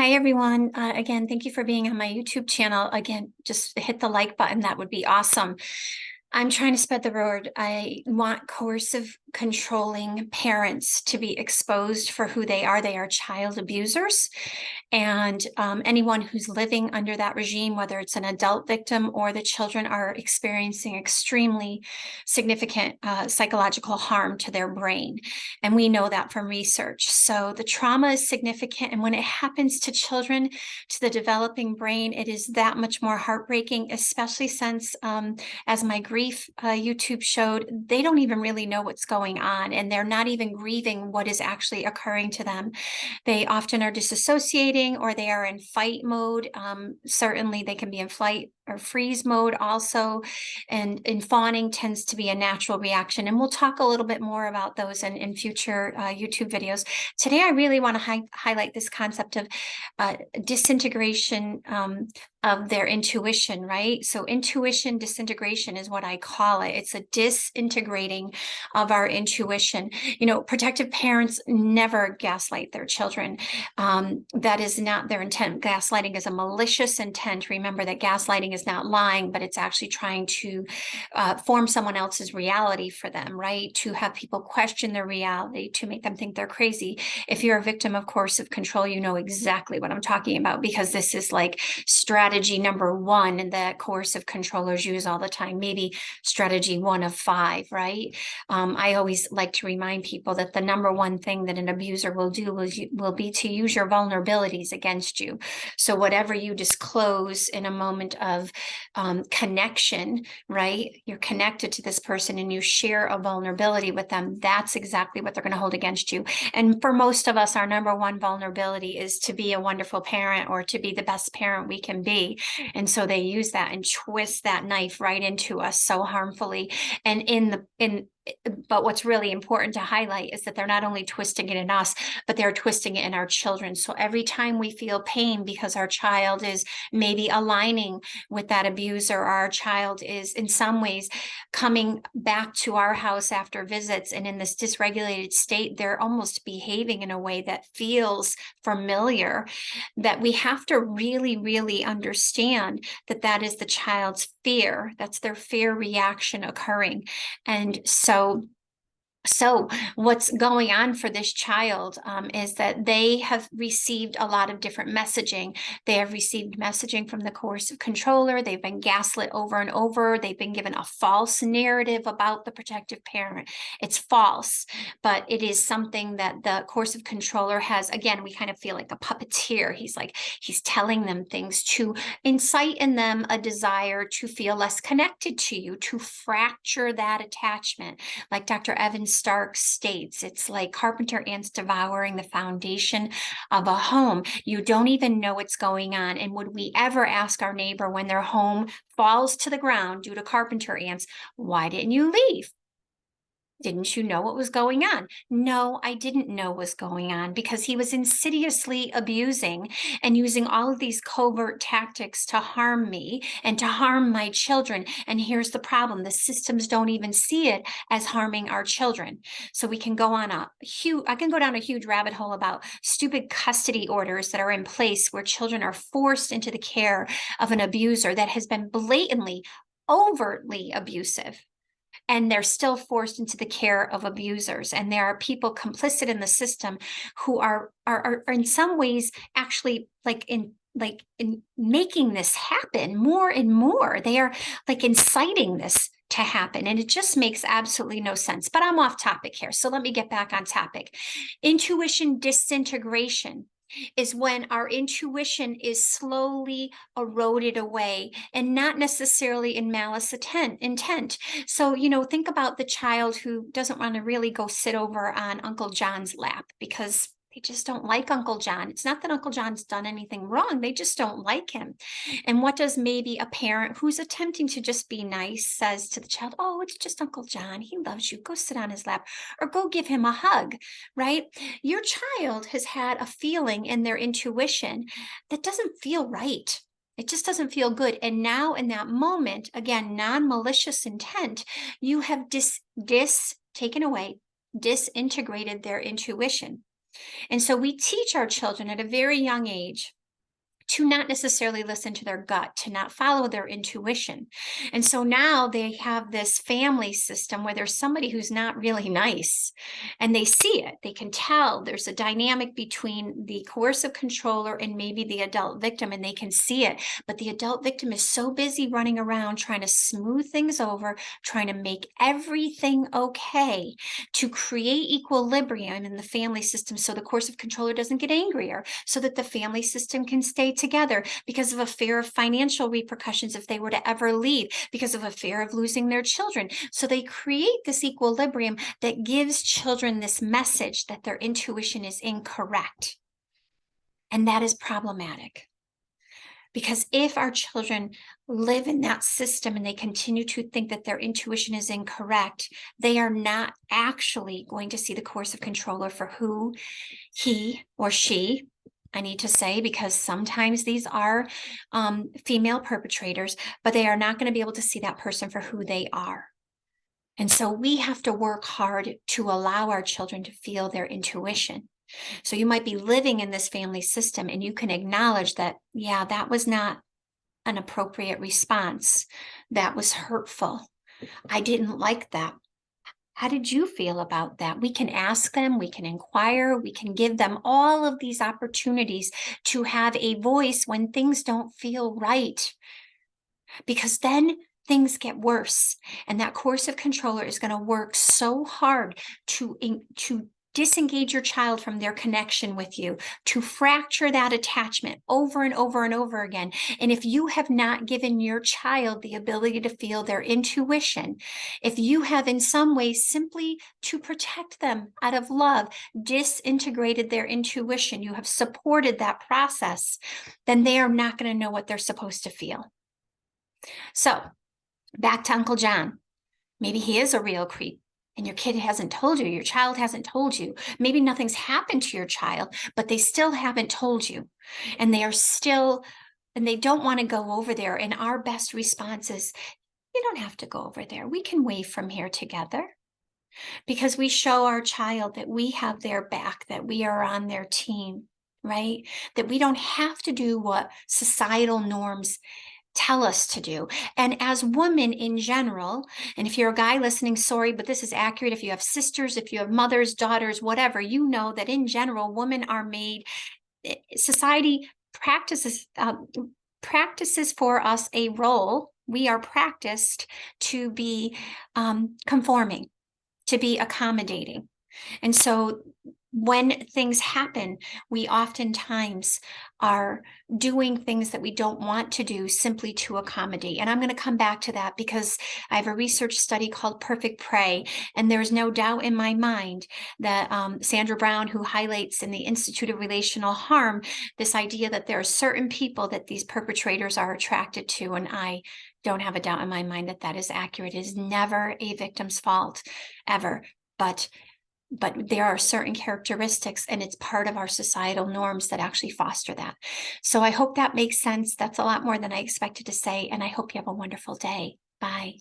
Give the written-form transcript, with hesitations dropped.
Hi, everyone. Again, thank you for being on my YouTube channel. Again, just hit the like button. That would be awesome. I'm trying to spread the word. I want coercive, controlling parents to be exposed for who they are. They are child abusers. And anyone who's living under that regime, whether it's an adult victim or the children, are experiencing extremely significant psychological harm to their brain. And we know that from research. So the trauma is significant. And when it happens to children, to the developing brain, it is that much more heartbreaking, especially since, as my grief YouTube showed, they don't even really know what's going on. And they're not even grieving what is actually occurring to them. They often are disassociating, or they are in fight mode. Certainly they can be in flight or freeze mode also. And in fawning tends to be a natural reaction. And we'll talk a little bit more about those in future YouTube videos. Today, I really want to highlight this concept of disintegration of their intuition, right? So intuition disintegration is what I call it. It's a disintegrating of our intuition. You know, protective parents never gaslight their children. That is not their intent. Gaslighting is a malicious intent. Remember that gaslighting is not lying, but it's actually trying to form someone else's reality for them, right? To have people question their reality, to make them think they're crazy. If you're a victim of coercive control, you know exactly what I'm talking about, because this is like strategy number one that coercive controllers use all the time, maybe strategy 1 of 5, right? I always like to remind people that the number one thing that an abuser will do will be to use your vulnerabilities against you. So whatever you disclose in a moment of connection, right? You're connected to this person and you share a vulnerability with them. That's exactly what they're going to hold against you. And for most of us, our number one vulnerability is to be a wonderful parent or to be the best parent we can be. And so they use that and twist that knife right into us so harmfully. And but what's really important to highlight is that they're not only twisting it in us, but they're twisting it in our children. So every time we feel pain because our child is maybe aligning with that abuser, or our child is in some ways coming back to our house after visits and in this dysregulated state, they're almost behaving in a way that feels familiar, that we have to really, really understand that that is the child's fear. That's their fear reaction occurring. And so what's going on for this child is that they have received a lot of different messaging. They have received messaging from the coercive controller. They've been gaslit over and over. They've been given a false narrative about the protective parent. It's false, but it is something that the coercive controller has. Again, we kind of feel like a puppeteer. He's telling them things to incite in them a desire to feel less connected to you, to fracture that attachment. Like Dr. Evans Stark states, it's like carpenter ants devouring the foundation of a home. You don't even know what's going on. And would we ever ask our neighbor when their home falls to the ground due to carpenter ants, why didn't you leave? Didn't you know what was going on? No, I didn't know what was going on, because he was insidiously abusing and using all of these covert tactics to harm me and to harm my children. And here's the problem. The systems don't even see it as harming our children. So we can go on I can go down a huge rabbit hole about stupid custody orders that are in place where children are forced into the care of an abuser that has been blatantly, overtly abusive. And they're still forced into the care of abusers. And there are people complicit in the system who are in some ways actually in making this happen more and more. They are like inciting this to happen. And it just makes absolutely no sense. But I'm off topic here. So let me get back on topic. Intuition disintegration is when our intuition is slowly eroded away, and not necessarily in malice intent. So, think about the child who doesn't want to really go sit over on Uncle John's lap because they just don't like Uncle John. It's not that Uncle John's done anything wrong. They just don't like him. And what does maybe a parent who's attempting to just be nice says to the child? Oh, it's just Uncle John. He loves you. Go sit on his lap or go give him a hug, right? Your child has had a feeling in their intuition that doesn't feel right. It just doesn't feel good. And now in that moment, again, non-malicious intent, you have taken away, disintegrated their intuition. And so we teach our children at a very young age to not necessarily listen to their gut, to not follow their intuition. And so now they have this family system where there's somebody who's not really nice, and they see it. They can tell there's a dynamic between the coercive controller and maybe the adult victim, and they can see it. But the adult victim is so busy running around trying to smooth things over, trying to make everything okay, to create equilibrium in the family system so the coercive controller doesn't get angrier, so that the family system can stay together, because of a fear of financial repercussions if they were to ever leave, because of a fear of losing their children. So they create this equilibrium that gives children this message that their intuition is incorrect. And that is problematic. Because if our children live in that system and they continue to think that their intuition is incorrect, they are not actually going to see the coercive controller for who he or she, I need to say, because sometimes these are female perpetrators, but they are not going to be able to see that person for who they are. And so we have to work hard to allow our children to feel their intuition. So you might be living in this family system and you can acknowledge that, yeah, that was not an appropriate response. That was hurtful. I didn't like that. How did you feel about that? We can ask them, we can inquire, we can give them all of these opportunities to have a voice when things don't feel right. Because then things get worse, and that coercive controller is going to work so hard to disengage your child from their connection with you, to fracture that attachment over and over and over again. And if you have not given your child the ability to feel their intuition, if you have in some way, simply to protect them out of love, disintegrated their intuition, you have supported that process, then they are not going to know what they're supposed to feel. So back to Uncle John. Maybe he is a real creep and your kid hasn't told you, your child hasn't told you. Maybe nothing's happened to your child, but they still haven't told you. And they are still, and they don't want to go over there. And our best response is, you don't have to go over there. We can wave from here together. Because we show our child that we have their back, that we are on their team, right? That we don't have to do what societal norms tell us to do. And as women in general, and if you're a guy listening, sorry, but this is accurate. If you have sisters, if you have mothers, daughters, whatever, you know that in general, women are made, society practices for us a role. We are practiced to be conforming, to be accommodating. And so when things happen, we oftentimes are doing things that we don't want to do simply to accommodate. And I'm going to come back to that because I have a research study called Perfect Prey. And there's no doubt in my mind that Sandra Brown, who highlights in the Institute of Relational Harm, this idea that there are certain people that these perpetrators are attracted to. And I don't have a doubt in my mind that that is accurate. It is never a victim's fault, ever. But there are certain characteristics, and it's part of our societal norms that actually foster that. So I hope that makes sense. That's a lot more than I expected to say, and I hope you have a wonderful day. Bye.